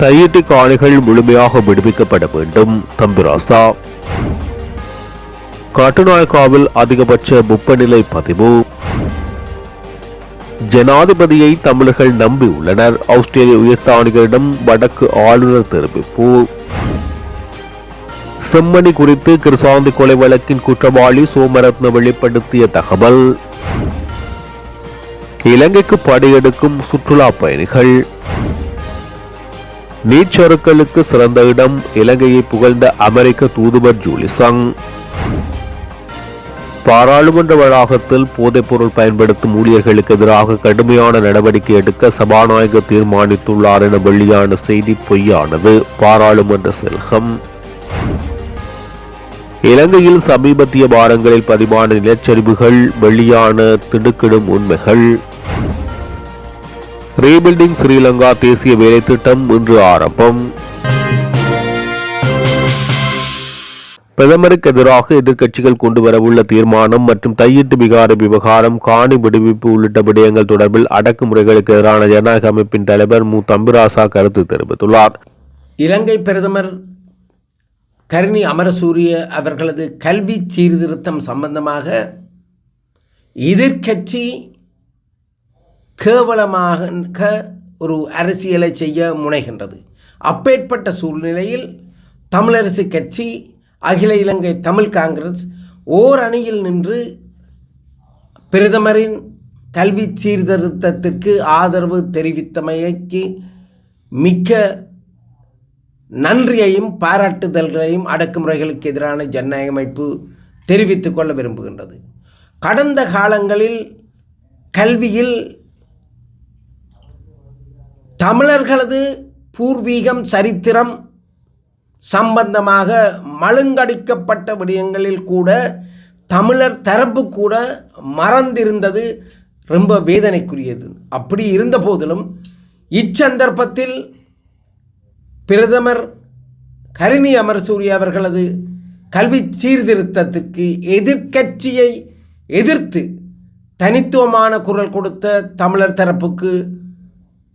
தையிட்டி காணிகள் முழுமையாக விடுவிக்கப்பட வேண்டும். தம்பிராசா. கட்டுநாயக்காவில் அதிகபட்ச வெப்பநிலை பதிவு. ஜனாதிபதியை தமிழர்கள் நம்பியுள்ளனர். ஆஸ்திரேலிய உயர்ஸ்தானிகளிடம் வடக்கு ஆளுநர் தெரிவிப்பு. செம்மணி குறித்து கிருசாந்தி கொலை வழக்கின் குற்றவாளி சோமரத்ன வெளிப்படுத்திய தகவல். இலங்கைக்கு படையெடுக்கும் சுற்றுலா பயணிகள். நீச்சறுக்களுக்கு சிறந்த இடம். இலங்கையை புகழ்ந்த அமெரிக்க தூதுவர் ஜூலிசங். பாராளுமன்ற வளாகத்தில் போதைப்பொருள் பயன்படுத்தும் ஊழியர்களுக்கு எதிராக கடுமையான நடவடிக்கை எடுக்க சபாநாயகர் தீர்மானித்துள்ளார் என வெளியான செய்தி பொய்யானது. பாராளுமன்ற செல்கம். இலங்கையில் சமீபத்திய வாரங்களில் பதிவான நிலச்சரிவுகள் வெளியான திடுக்கிடும் உண்மைகள். ரீபில்டிங் ஸ்ரீலங்கா தேசிய வேலை திட்டம் இன்று ஆரம்பம். பிரதமருக்கு எதிராக எதிர்க்கட்சிகள் கொண்டு வரவுள்ள தீர்மானம் மற்றும் தையிட்டு விகார விவகாரம், காணி விடுவிப்பு உள்ளிட்ட விடயங்கள் தொடர்பில் அடக்குமுறைகளுக்கு எதிரான ஜனநாயக அமைப்பின் தலைவர் மு தம்பிராசா கருத்து தெரிவித்துள்ளார். இலங்கை பிரதமர் கருணி அமரசூரிய அவர்களது கல்வி சீர்திருத்தம் சம்பந்தமாக எதிர்க்கட்சி கேவலமாக ஒரு அரசியலை செய்ய முனைகின்றது. அப்பேற்பட்ட சூழ்நிலையில் தமிழரசு கட்சி, அகில இலங்கை தமிழ் காங்கிரஸ் ஓர் அணியில் நின்று பிரதமரின் கல்வி சீர்திருத்தத்திற்கு ஆதரவு தெரிவித்தமைக்கு மிக்க நன்றியையும் பாராட்டுதல்களையும் அடக்குமுறைகளுக்கு எதிரான ஜனநாயக அமைப்பு தெரிவித்துக் கொள்ள விரும்புகின்றது. கடந்த காலங்களில் கல்வியில் தமிழர்களது பூர்வீகம், சரித்திரம் சம்பந்தமாக மழுங்கடிக்கப்பட்ட விடயங்களில் கூட தமிழர் தரப்பு கூட மறந்திருந்தது ரொம்ப வேதனைக்குரியது. அப்படி இருந்த போதிலும் இச்சந்தர்ப்பத்தில் பிரதமர் கருணி அமரசூரிய அவர்களது கல்வி சீர்திருத்தத்திற்கு எதிர்க்கட்சியை எதிர்த்து தனித்துவமான குரல் கொடுத்த தமிழர் தரப்புக்கு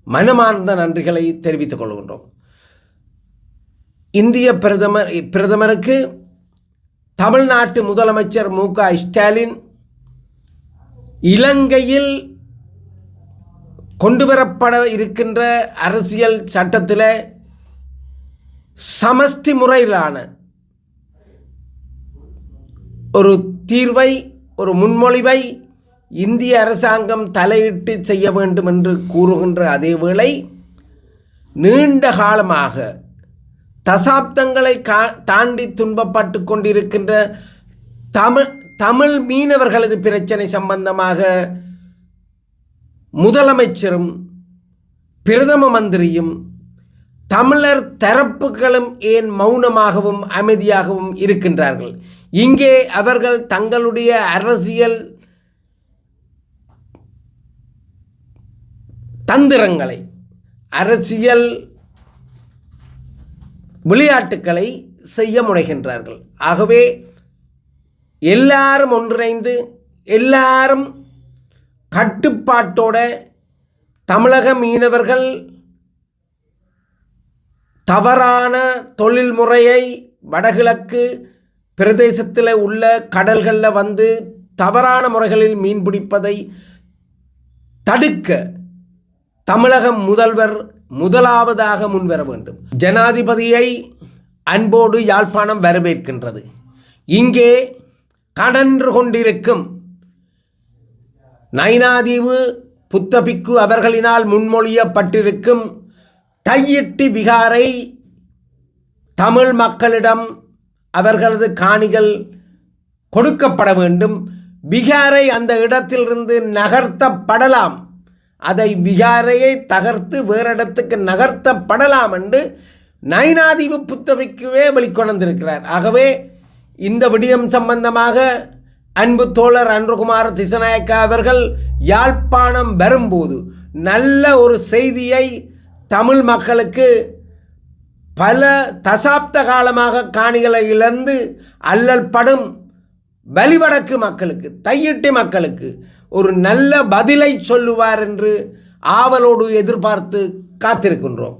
மனமார்ந்த நன்றிகளை தெரிவித்துக் கொள்கின்றோம். இந்திய பிரதமருக்கு தமிழ்நாட்டு முதலமைச்சர் மு க ஸ்டாலின் இலங்கையில் கொண்டுவரப்பட இருக்கின்ற அரசியல் சட்டத்தில் சமஷ்டி முறையிலான ஒரு தீர்வை, ஒரு முன்மொழிவை இந்திய அரசாங்கம் தலையிட்டு செய்ய வேண்டும் என்று கூறுகின்ற அதே வேளை நீண்ட காலமாக தசாப்தங்களை தாண்டி துன்பப்பட்டு கொண்டிருக்கின்ற தமிழ் மீனவர்களது பிரச்சனை சம்பந்தமாக முதலமைச்சரும் பிரதம மந்திரியும் தமிழர் தரப்புகளும் ஏன் மௌனமாகவும் அமைதியாகவும் இருக்கின்றார்கள்? இங்கே அவர்கள் தங்களுடைய அரசியல் தந்திரங்களை, அரசியல் விளையாட்டுக்களை செய்ய முனைகின்றார்கள். ஆகவே எல்லாரும் ஒன்றிணைந்து, எல்லாரும் கட்டுப்பாட்டோட தமிழக மீனவர்கள் தவறான தொழில் முறையை வடகிழக்கு பிரதேசத்தில் உள்ள கடல்களில் வந்து தவறான முறைகளில் மீன்பிடிப்பதை தடுக்க தமிழக முதல்வர் முதலாவதாக முன்வர வேண்டும். ஜனாதிபதியை அன்போடு யாழ்ப்பாணம் வரவேற்கின்றது. இங்கே கடன்று கொண்டிருக்கும் நயினாதீவு புத்தபிக்கு அவர்களினால் முன்மொழியப்பட்டிருக்கும் தையிட்டி விகாரை தமிழ் மக்களிடம் அவர்களது காணிகள் கொடுக்கப்பட வேண்டும். விகாரை அந்த இடத்திலிருந்து நகர்த்தப்படலாம். அதை விகாரையை தகர்த்து வேறு இடத்துக்கு நகர்த்தப்படலாம் என்று நயினாதீவு புத்தபிக்குவே வெளிக்கொண்டிருக்கிறார். ஆகவே இந்த விடயம் சம்பந்தமாக அன்பு தோழர் அன்றுகுமார் திசநாயக்கா அவர்கள் யாழ்ப்பாணம் வரும்போது நல்ல ஒரு செய்தியை தமிழ் மக்களுக்கு, பல தசாப்த காலமாக காணிகளை இழந்து அல்லல் படும் வலிவடக்கு மக்களுக்கு, தையிட்டி மக்களுக்கு ஒரு நல்ல பதிலை சொல்லுவார் என்று ஆவலோடு எதிர்பார்த்து காத்திருக்கின்றோம்.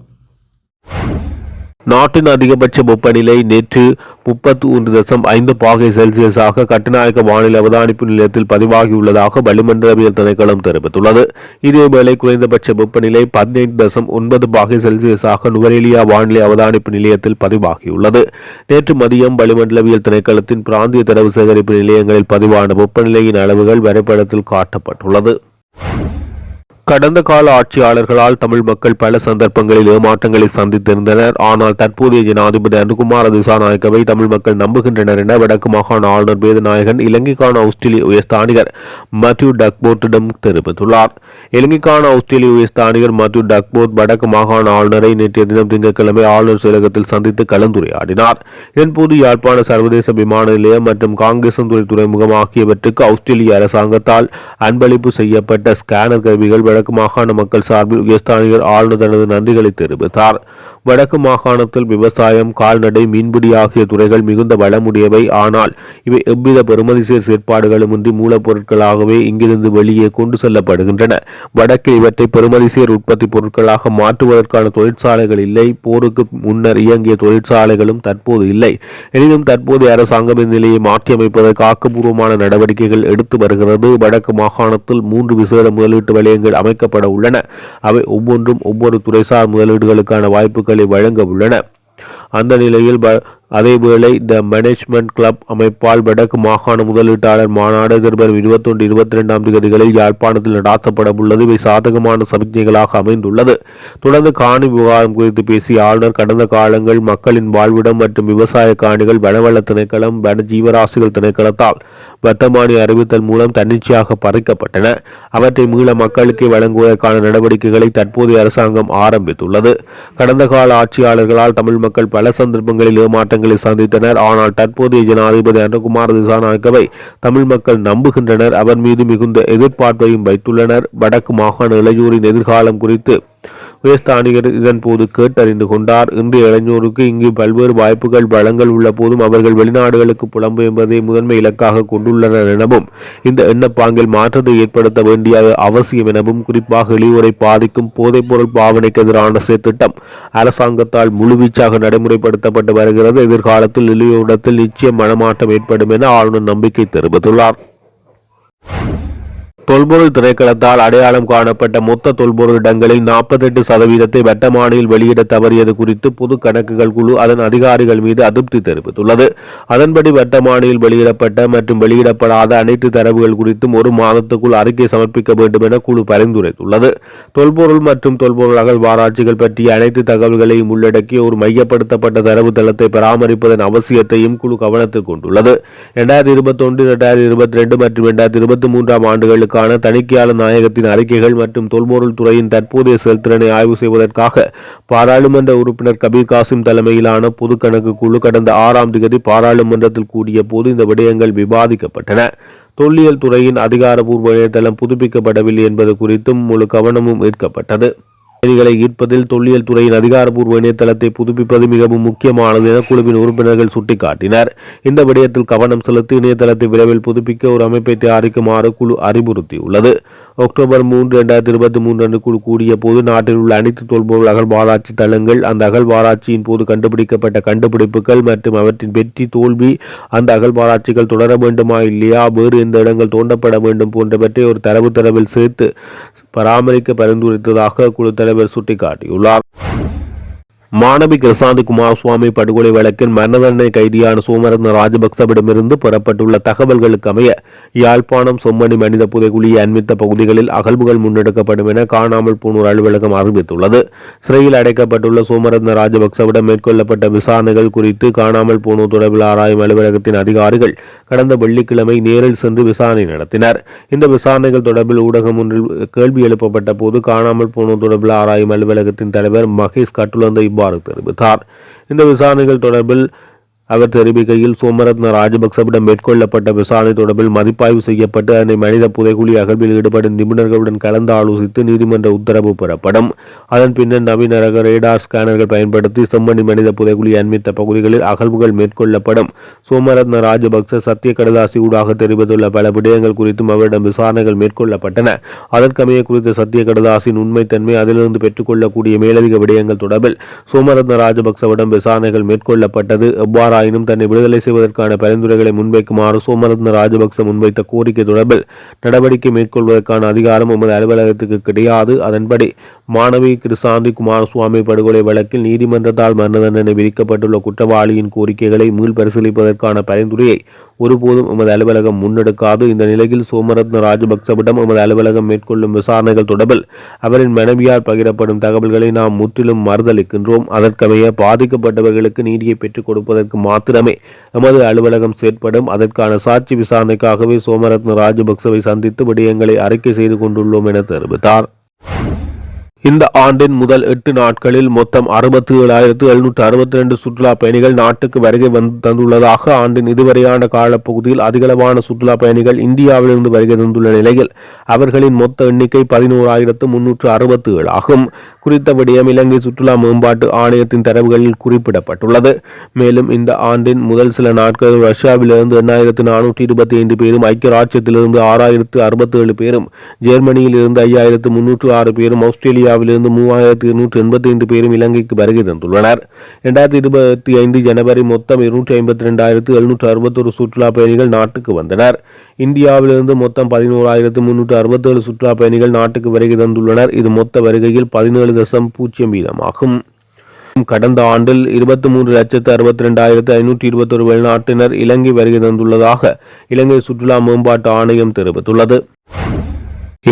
நாட்டின் அதிகபட்ச வெப்பநிலை நேற்று 31.5 பாகை செல்சியஸாக கட்டுநாயக்க வானிலை அவதானிப்பு நிலையத்தில் பதிவாகியுள்ளதாக வளிமண்டலவியல் திணைக்களம் தெரிவித்துள்ளது. இதேவேளை குறைந்தபட்ச வெப்பநிலை 15.9 பாகை செல்சியஸாக நுவரெலியா வானிலை அவதானிப்பு நிலையத்தில் பதிவாகியுள்ளது. நேற்று மதியம் வளிமண்டலவியல் திணைக்களத்தின் பிராந்திய தரவு சேகரிப்பு நிலையங்களில் பதிவான வெப்பநிலையின் அளவுகள் வரைபடத்தில் காட்டப்பட்டுள்ளது. கடந்த கால ஆட்சியாளர்களால் தமிழ் மக்கள் பல சந்தர்ப்பங்களில் ஏமாற்றங்களை சந்தித்திருந்தனர். ஆனால் தற்போதைய ஜனாதிபதி அனுகுமார திசாநாயக்கவை தமிழ் மக்கள் நம்புகின்றனர் என வடக்கு மாகாண ஆளுநர் வேதநாயகன் இலங்கைக்கான ஆஸ்திரேலிய உயர்ஸ்தானிகர் மத்யூ டக்போர்ட்டிடம் தெரிவித்துள்ளார். இலங்கைக்கான ஆஸ்திரேலிய உயர்ஸ்தானிகர் மத்யூ டக்போர்ட் வடக்கு மாகாண ஆளுநரை நேற்றைய தினம் திங்கட்கிழமை ஆளுநர் செயலகத்தில் சந்தித்து கலந்துரையாடினார். இதன்போது யாழ்ப்பாண சர்வதேச விமான நிலையம் மற்றும் காங்கேசன்துறை துறைமுகம் ஆகியவற்றுக்கு ஆஸ்திரேலிய அரசாங்கத்தால் அன்பளிப்பு செய்யப்பட்ட ஸ்கேனர் கருவிகள் வடக்கு மாகாண மக்கள் சார்பில் உயர்ஸ்தானிகர் ஆளுநர் தனது நன்றிகளை தெரிவித்தார். வடக்கு மாகாணத்தில் விவசாயம், கால்நடை, மீன்பிடி ஆகிய துறைகள் மிகுந்த வளமுடையவை. ஆனால் இவை எவ்வித பெறுமதிசேர் செயற்பாடுகளுமின்றி மூலப்பொருட்களாகவே இங்கிருந்து வெளியே கொண்டு செல்லப்படுகின்றன. வடக்கில் இவற்றை பெறுமதிசேர் உற்பத்தி பொருட்களாக மாற்றுவதற்கான தொழிற்சாலைகள் இல்லை. போருக்கு முன்னர் இயங்கிய தொழிற்சாலைகளும் தற்போது இல்லை. எனினும் தற்போதைய அரசாங்கம் இந்நிலையை மாற்றியமைப்பதற்கு ஆக்கப்பூர்வமான நடவடிக்கைகள் எடுத்து வருகிறது. வடக்கு மாகாணத்தில் 3 விசேட முதலீட்டு வலயங்கள் அமைக்கப்பட உள்ளன. அவை ஒவ்வொன்றும் ஒவ்வொரு துறைசார் முதலீடுகளுக்கான வாய்ப்புகளை வழங்க உள்ளன. அந்த நிலையில் அதேவேளை த மேனேஜ்மெண்ட் கிளப் அமைப்பால் வடக்கு மாகாண முதலீட்டாளர் மாநாடு எதிர்வரும் 21-22 தேதிகளில் யாழ்ப்பாணத்தில் நடாத்தப்பட உள்ளது. இவை சாதகமான சமிக்ஞைகளாக அமைந்துள்ளது. தொடர்ந்து காணி விவகாரம் குறித்து பேசிய ஆளுநர், கடந்த காலங்கள் மக்களின் வாழ்விடம் மற்றும் விவசாய காணிகள் வனவள திணைக்களம், வன ஜீவராசிகள் திணைக்களத்தால் வர்த்தமானி அறிவித்தல் மூலம் தன்னிச்சையாக பறிக்கப்பட்டன. அவற்றை மீள மக்களுக்கே வழங்குவதற்கான நடவடிக்கைகளை தற்போதைய அரசாங்கம் ஆரம்பித்துள்ளது. கடந்த கால ஆட்சியாளர்களால் தமிழ் மக்கள் பல சந்தர்ப்பங்களில் ஏமாற்றங்களை சந்தித்தனர். ஆனால் தற்போதைய ஜனாதிபதி அனுகுமார திசாநாயக்கவை தமிழ் மக்கள் நம்புகின்றனர். அவர் மீது மிகுந்த எதிர்பார்ப்பையும் வைத்துள்ளனர். வடக்கு மாகாண இளையோரின் எதிர்காலம் குறித்து உயர்ஸ்தானிகர் இதன் போது கேட்டறிந்து கொண்டார். இன்றைய இளைஞருக்கு இங்கு பல்வேறு வாய்ப்புகள் வளங்கள் உள்ள போதும் அவர்கள் வெளிநாடுகளுக்கு புலம்பெயர்வதை முதன்மை இலக்காக கொண்டுள்ளனர் எனவும், இந்த எண்ணப்பாங்கில் மாற்றத்தை ஏற்படுத்த வேண்டிய அவசியம் எனவும், குறிப்பாக இளையோரை பாதிக்கும் போதைப்பொருள் பாவனைக்கு எதிரான திட்டம் அரசாங்கத்தால் முழுவீச்சாக நடைமுறைப்படுத்தப்பட்டு வருகிறது. எதிர்காலத்தில் இளையோரிடத்தில் நிச்சயம் மனமாற்றம் ஏற்படும் என ஆளுநர் நம்பிக்கை தெரிவித்துள்ளார். தொல்பொருள் திணைக்களத்தால் அடையாளம் காணப்பட்ட மொத்த தொல்பொருள் இடங்களில் 48% வட்டமானியில் வெளியிட தவறியது குறித்து பொது கணக்குகள் குழு அதன் அதிகாரிகள் மீது அதிருப்தி தெரிவித்துள்ளது. அதன்படி வட்டமானியில் வெளியிடப்பட்ட மற்றும் வெளியிடப்படாத அனைத்து தரவுகள் குறித்தும் 1 மாதத்துக்குள் அறிக்கை சமர்ப்பிக்க வேண்டும் என குழு பரிந்துரைத்துள்ளது. தொல்பொருள் மற்றும் தொல்பொருள் அகழ்வாராய்ச்சிகள் பற்றிய அனைத்து தகவல்களையும் உள்ளடக்கிய ஒரு மையப்படுத்தப்பட்ட தரவு தளத்தை பராமரிப்பதன் அவசியத்தையும் குழு கவனத்தில் கொண்டுள்ளது. 2021, 2022 மற்றும் 2023 ஆண்டுகளுக்கு தணிக்கையாளர் நாயகத்தின் அறிக்கைகள் மற்றும் தொல்பொருள் துறையின் தற்போதைய செயல்திறனை ஆய்வு செய்வதற்காக பாராளுமன்ற உறுப்பினர் கபீர் காசிம் தலைமையிலான பொது கணக்கு குழு கடந்த 6ஆம் தேதி பாராளுமன்றத்தில் கூடிய போது இந்த விடயங்கள் விவாதிக்கப்பட்டன. தொல்லியல் துறையின் அதிகாரப்பூர்வ இணையதளம் புதுப்பிக்கப்படவில்லை என்பது குறித்தும் முழு கவனமும் ஈர்க்கப்பட்டது. பயணிகளை ஈர்ப்பதில் தொல்லியல் துறையின் அதிகாரப்பூர்வ இணையதளத்தை புதுப்பிப்பது மிகவும் முக்கியமானது என குழுவின் உறுப்பினர்கள் சுட்டிக்காட்டினர். இந்த விடயத்தில் கவனம் செலுத்தி இணையதளத்தை விரைவில் புதுப்பிக்க ஒரு அமைப்பை தயாரிக்குமாறு குழு அறிவுறுத்தியுள்ளது. அக்டோபர் 3, 2023 அன்று குழு கூடிய போது நாட்டில் உள்ள அனைத்து தொல்பொருள் அகழ்வாராய்ச்சி தளங்கள், அந்த அகழ்வாராய்ச்சியின் போது கண்டுபிடிக்கப்பட்ட கண்டுபிடிப்புகள் மற்றும் அவற்றின் வெற்றி தோல்வி, அந்த அகழ்வாராய்ச்சிகள் தொடர வேண்டுமா இல்லையா, வேறு எந்த இடங்கள் தோண்டப்பட வேண்டும் போன்றவற்றை ஒரு தரவில் சேர்த்து பராமரிக்க பரிந்துரைத்ததாக குழு தலைவர் சுட்டிக்காட்டியுள்ளார். மாணவி கிருசாந்தி குமாரசுவாமி படுகொலை வழக்கில் மரண தண்டனை கைதியான சோமரத்ன ராஜபக்சவிடமிருந்து பெறப்பட்டுள்ள தகவல்களுக்கு அமைய யாழ்ப்பாணம் செம்மணி மனித புதைகுழியை அண்மித்த பகுதிகளில் அகழ்வுகள் முன்னெடுக்கப்படும் என காணாமல் போனோர் அலுவலகம் அறிவித்துள்ளது. சிறையில் அடைக்கப்பட்டுள்ள சோமரத்ன ராஜபக்சவிடம் மேற்கொள்ளப்பட்ட விசாரணைகள் குறித்து காணாமல் போனோர் தொடர்பில் ஆராயும் அலுவலகத்தின் அதிகாரிகள் கடந்த வெள்ளிக்கிழமை நேரில் சென்று விசாரணை நடத்தினர். இந்த விசாரணைகள் தொடர்பில் ஊடகம் ஒன்றில் கேள்வி எழுப்பப்பட்ட போது காணாமல் போனோர் தொடர்பில் ஆராயும் அலுவலகத்தின் தலைவர் மகேஷ் கட்டுலந்த இவ்வாறு தெரிவித்தார். இந்த விசாரணைகள் தொடர்பில் அவர் தெரிவிக்கையில் சோமரத்ன ராஜபக்சவிடம் மேற்கொள்ளப்பட்ட விசாரணை தொடர்பில் மதிப்பாய்வு செய்யப்பட்டு அதனை மனித புதைகுழி அகழ்வில் ஈடுபடும் நிபுணர்களுடன் கலந்து ஆலோசித்து நீதிமன்ற உத்தரவு பெறப்படும். அதன் பின்னர் நவீன ரக ரேடார் ஸ்கேனர்கள் பயன்படுத்தி செம்மணி மனித புதைகுழி அண்மித்த பகுதிகளில் அகழ்வுகள் மேற்கொள்ளப்படும். சோமரத்ன ராஜபக்ச சத்திய கடதாசி ஊடாக தெரிவித்துள்ள பல விடயங்கள் குறித்தும் அவரிடம் விசாரணைகள் மேற்கொள்ளப்பட்டன. அதற்கமைய குறித்த சத்திய கடதாசின் உண்மைத்தன்மை, அதிலிருந்து பெற்றுக்கொள்ளக்கூடிய மேலதிக விடயங்கள் தொடர்பில் சோமரத்ன ராஜபக்சவிடம் விசாரணைகள் மேற்கொள்ளப்பட்டது. எவ்வாறாயினும் தன்னை விடுதலை செய்வதற்கான பரிந்துரைகளை முன்வைக்குமாறு சோமரத்ன ராஜபக்ச முன்வைத்த கோரிக்கை தொடர்பில் நடவடிக்கை மேற்கொள்வதற்கான அதிகாரம் எமது அலுவலகத்துக்கு கிடையாது. அதன்படி மாணவி கிருசாந்தி குமாரசுவாமி படுகொலை வழக்கில் நீதிமன்றத்தால் மரண தண்டனை விதிக்கப்பட்டுள்ள குற்றவாளியின் கோரிக்கைகளை மீள் பரிசீலிப்பதற்கான பரிந்துரையை ஒருபோதும் எமது அலுவலகம் முன்னெடுக்காது. இந்த நிலையில் சோமரத்ன ராஜபக்சவிடம் எமது அலுவலகம் மேற்கொள்ளும் விசாரணைகள் தொடர்பில் அவரின் மனைவியால் பகிரப்படும் தகவல்களை நாம் முற்றிலும் மறுதளிக்கின்றோம். அதற்கமைய பாதிக்கப்பட்டவர்களுக்கு நீதியை பெற்றுக் கொடுப்பதற்கு மாத்திரமே எமது அலுவலகம் செயற்படும். அதற்கான சாட்சி விசாரணைக்காகவே சோமரத்ன ராஜபக்சவை சந்தித்து விடயங்களை அறிக்கை செய்து கொண்டுள்ளோம் என தெரிவித்தார். இந்த ஆண்டின் முதல் 8 நாட்களில் மொத்தம் 67,762 சுற்றுலா பயணிகள் நாட்டுக்கு வருகை தந்துள்ளதாக ஆண்டின் இதுவரையான காலப்பகுதியில் அதிகளவான சுற்றுலா பயணிகள் இந்தியாவிலிருந்து வருகை தந்துள்ள நிலையில் அவர்களின் மொத்த எண்ணிக்கை 11,367 ஆகும். குறித்த விடயம் இலங்கை சுற்றுலா மேம்பாட்டு ஆணையத்தின் தரவுகளில் குறிப்பிடப்பட்டுள்ளது. மேலும் இந்த ஆண்டின் முதல் சில நாட்களில் ரஷ்யாவிலிருந்து 8,425 பேரும், ஐக்கிய ராஜ்யத்திலிருந்து 6,067 பேரும், ஜெர்மனியில் இருந்து 5,306 பேரும், ஆஸ்திரேலியாவிலிருந்து 3,285 பேரும் இலங்கைக்கு வருகை தந்துள்ளனர். 2025 ஜனவரி மொத்தம் 252,761 சுற்றுலா பயணிகள் நாட்டுக்கு வந்தனர். இந்தியாவிலிருந்து மொத்தம் 11,367 சுற்றுலா பயணிகள் நாட்டுக்கு வருகை தந்துள்ளனர். இது மொத்த வருகையில் 17.0% கடந்த ஆண்டில் 23,62,521 வெளிநாட்டினர் இலங்கை வருகை தந்துள்ளதாக இலங்கை சுற்றுலா மேம்பாட்டு ஆணையம் தெரிவித்துள்ளது.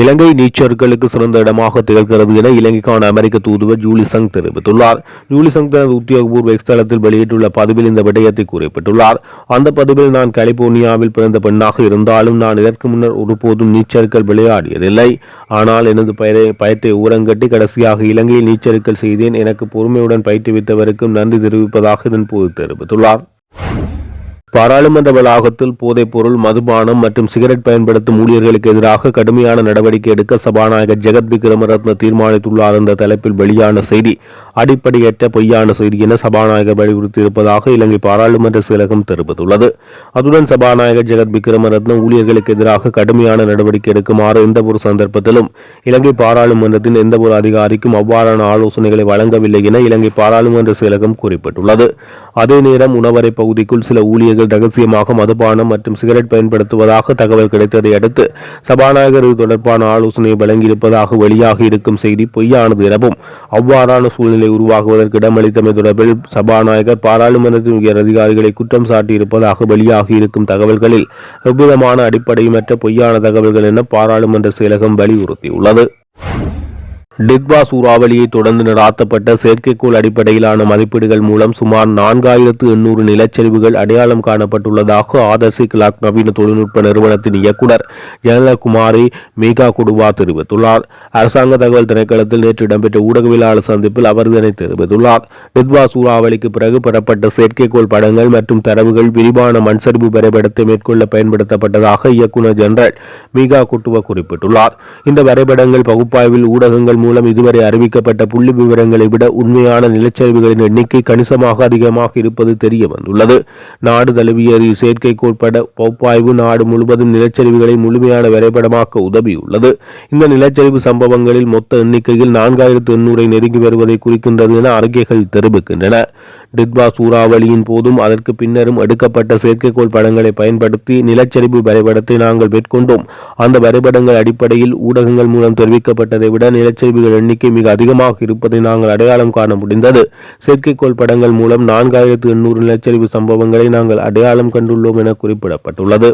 இலங்கை நீச்சர்களுக்கு சிறந்த இடமாக திகழ்கிறது என இலங்கைக்கான அமெரிக்க தூதுவர் ஜூலி சங் தெரிவித்துள்ளார். ஜூலி சங் தனது உத்தியோகபூர்வ எக்ஸ் தளத்தில் வெளியிட்டுள்ள பதிவில் இந்த விடயத்தை குறிப்பிட்டுள்ளார். அந்த பதிவில், நான் கலிபோர்னியாவில் பிறந்த பெண்ணாக இருந்தாலும் நான் இதற்கு முன்னர் ஒருபோதும் நீச்சல்கள் விளையாடியதில்லை. ஆனால் எனது பயத்தை ஊரங்கட்டி கடைசியாக இலங்கையில் நீச்சல்கள் செய்தேன். எனக்கு பொறுமையுடன் பயிற்றுவித்தவருக்கும் நன்றி தெரிவிப்பதாக இதன் போது தெரிவித்துள்ளார். பாராளுமன்ற வளாகத்தில் போதைப் பொருள், மதுபானம் மற்றும் சிகரெட் பயன்படுத்தும் ஊழியர்களுக்கு எதிராக கடுமையான நடவடிக்கை எடுக்க சபாநாயகர் ஜெகத் விக்ரமரத்ன தீர்மானித்துள்ளார் என்ற தலைப்பில் வெளியான செய்தி அடிப்படையற்ற பொய்யான செய்தி என சபாநாயகர் வலியுறுத்தியிருப்பதாக இலங்கை பாராளுமன்ற செயலகம் தெரிவித்துள்ளது. அதுடன் சபாநாயகர் ஜெகத் விக்ரமரத்ன ஊழியர்களுக்கு எதிராக கடுமையான நடவடிக்கை எடுக்குமாறு எந்தவொரு சந்தர்ப்பத்திலும் இலங்கை பாராளுமன்றத்தின் எந்தவொரு அதிகாரிக்கும் அவ்வாறான ஆலோசனைகளை வழங்கவில்லை என இலங்கை பாராளுமன்ற செயலகம் குறிப்பிட்டுள்ளது. அதே நேரம் உணவரை பகுதிக்குள் சில ஊழியர்கள் ரகசியமாக மதுபானம் மற்றும் சிகரெட் பயன்படுத்துவதாக தகவல் கிடைத்ததை அடுத்து சபாநாயகர் இது தொடர்பான ஆலோசனையை வழங்கியிருப்பதாக வெளியாகி இருக்கும் செய்தி பொய்யானது எனவும், அவ்வாறான சூழ்நிலை உருவாகுவதற்கு இடமளித்தமை தொடர்பில் சபாநாயகர் பாராளுமன்றத்தின் உயர் அதிகாரிகளை குற்றம் சாட்டியிருப்பதாக வெளியாகி இருக்கும் தகவல்களில் எவ்விதமான அடிப்படையுமற்ற பொய்யான தகவல்கள் என பாராளுமன்ற செயலகம் வலியுறுத்தியுள்ளது. டிட்வா சூறாவளியை தொடர்ந்து நடாத்தப்பட்ட செயற்கைக்கோள் அடிப்படையிலான மதிப்பீடுகள் மூலம் சுமார் 4,800 நிலச்சரிவுகள் அடையாளம் காணப்பட்டுள்ளதாக ஆதர்சி கிளாக் நவீன தொழில்நுட்ப நிறுவனத்தின் இயக்குனர் ஜனலகுமாரி மீகா குடுவா தெரிவித்துள்ளார். அரசாங்க தகவல் திணைக்களத்தில் நேற்று இடம்பெற்ற ஊடகவியலாளர் சந்திப்பில் அவர் இதனை தெரிவித்துள்ளார். டிட்வா சூறாவளிக்கு பிறகு பெறப்பட்ட செயற்கைக்கோள் படங்கள் மற்றும் தரவுகள் விரிவான மண்சரிவு வரைபடத்தை மேற்கொள்ள பயன்படுத்தப்பட்டதாக இயக்குனர் ஜெனரல் மீகா குட்டுவா குறிப்பிட்டுள்ளார். இந்த வரைபடங்கள் பகுப்பாய்வில் ஊடகங்கள் மூலம் இதுவரை அறிவிக்கப்பட்ட புள்ளி விவரங்களை விட உண்மையான நிலச்சரிவுகளின் எண்ணிக்கை கணிசமாக அதிகமாக இருப்பது தெரிய வந்துள்ளது. நாடு தழுவிய செயற்கைக்கோள் பட பகுப்பாய்வு நாடு முழுவதும் நிலச்சரிவுகளை முழுமையான வரைபடமாக்க உதவியுள்ளது. இந்த நிலச்சரிவு சம்பவங்களில் மொத்த எண்ணிக்கையில் 4,800 நெருங்கி வருவதை குறிக்கின்றது என அறிக்கைகள் தெரிவிக்கின்றன. டிட்வா சூறாவளியின் போதும் அதற்கு பின்னரும் எடுக்கப்பட்ட செயற்கைக்கோள் படங்களை பயன்படுத்தி நிலச்சரிவு வரைபடத்தை நாங்கள் மேற்கொண்டோம். அந்த வரைபடங்கள் அடிப்படையில் ஊடகங்கள் மூலம் தெரிவிக்கப்பட்டதை விட நிலச்சரிவுகள் எண்ணிக்கை மிக அதிகமாக இருப்பதை நாங்கள் அடையாளம் காண முடிந்தது. செயற்கைக்கோள் படங்கள் மூலம் 4,800 நிலச்சரிவு சம்பவங்களை நாங்கள் அடையாளம் கண்டுள்ளோம் என குறிப்பிடப்பட்டுள்ளது.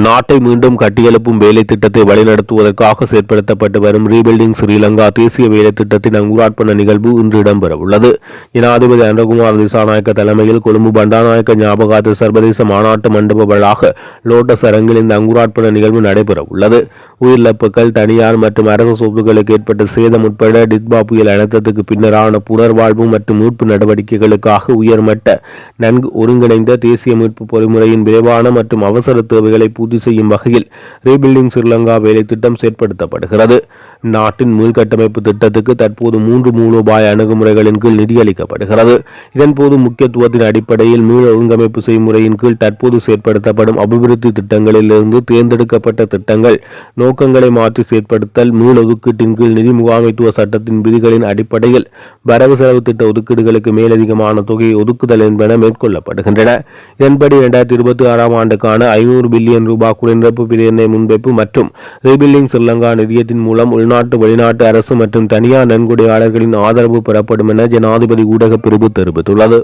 நாட்டை மீண்டும் கட்டியெழுப்பும் வேலை திட்டத்தை வழிநடத்துவதற்காக செயற்படுத்தப்பட்டு வரும் ரீபில்டிங் ஸ்ரீலங்கா தேசிய வேலை திட்டத்தின் அங்குரார்ப்பண நிகழ்வு இன்று இடம்பெறவுள்ளது. ஜனாதிபதி அன்றகுமார் திசாநாயக்க தலைமையில் கொழும்பு பண்டாநாயக்க ஞாபகார்த்த சர்வதேச மாநாட்டு மண்டப வளாக லோட்டஸ் அரங்கில் இந்த அங்குரார்ப்பண நிகழ்வு நடைபெறவுள்ளது. உயிரிழப்புகள், தனியார் மற்றும் அரசு சொத்துக்களுக்கு ஏற்பட்ட சேதம் உட்பட டிட்பா புயல் அனர்த்தத்துக்கு பின்னரான புனர்வாழ்வு மற்றும் மீட்பு நடவடிக்கைகளுக்காக உயர்மட்ட நன்கு ஒருங்கிணைந்த தேசிய மீட்பு பொறிமுறையின் விரைவான மற்றும் அவசர தேவைகளை பூர்த்தி செய்யும் வகையில் ரீபில்டிங் ஸ்ரீலங்கா வேலை திட்டம் செயற்படுத்தப்படுகிறது. நாட்டின் மீள்கட்டமைப்பு திட்டத்துக்கு தற்போது 3 மூலோபாய அணுகுமுறைகளின் கீழ் நிதியளிக்கப்படுகிறது. இதன்போது முக்கியத்துவத்தின் அடிப்படையில் மீள் ஒழுங்கமைப்பு செய்முறையின் கீழ் தற்போது செயற்படுத்தப்படும் அபிவிருத்தி திட்டங்களிலிருந்து தேர்ந்தெடுக்கப்பட்ட திட்டங்கள் நோக்கங்களை மாற்றி செயற்படுத்தல், மீள் ஒதுக்கீட்டின் கீழ் நிதி முகாமைத்துவ சட்டத்தின் விதிகளின் அடிப்படையில் வரவு செலவு திட்ட ஒதுக்கீடுகளுக்கு மேலதிகமான தொகையை ஒதுக்குதல் என்பன மேற்கொள்ளப்படுகின்றன. இதன்படி 2026 ஆண்டுக்கான 500 பில்லியன் ரூபாய் குறைநிரப்பு பிரேரணை முன்வைப்பு மற்றும் ரீபில்டிங் ஸ்ரீலங்கா நிதியத்தின் மூலம் உள்நாட்டு வெளிநாட்டு அரசு மற்றும் தனியார் நன்கொடையாளர்களின் ஆதரவு பெறப்படும் என ஜனாதிபதி ஊடக பிரிவு தெரிவித்துள்ளது.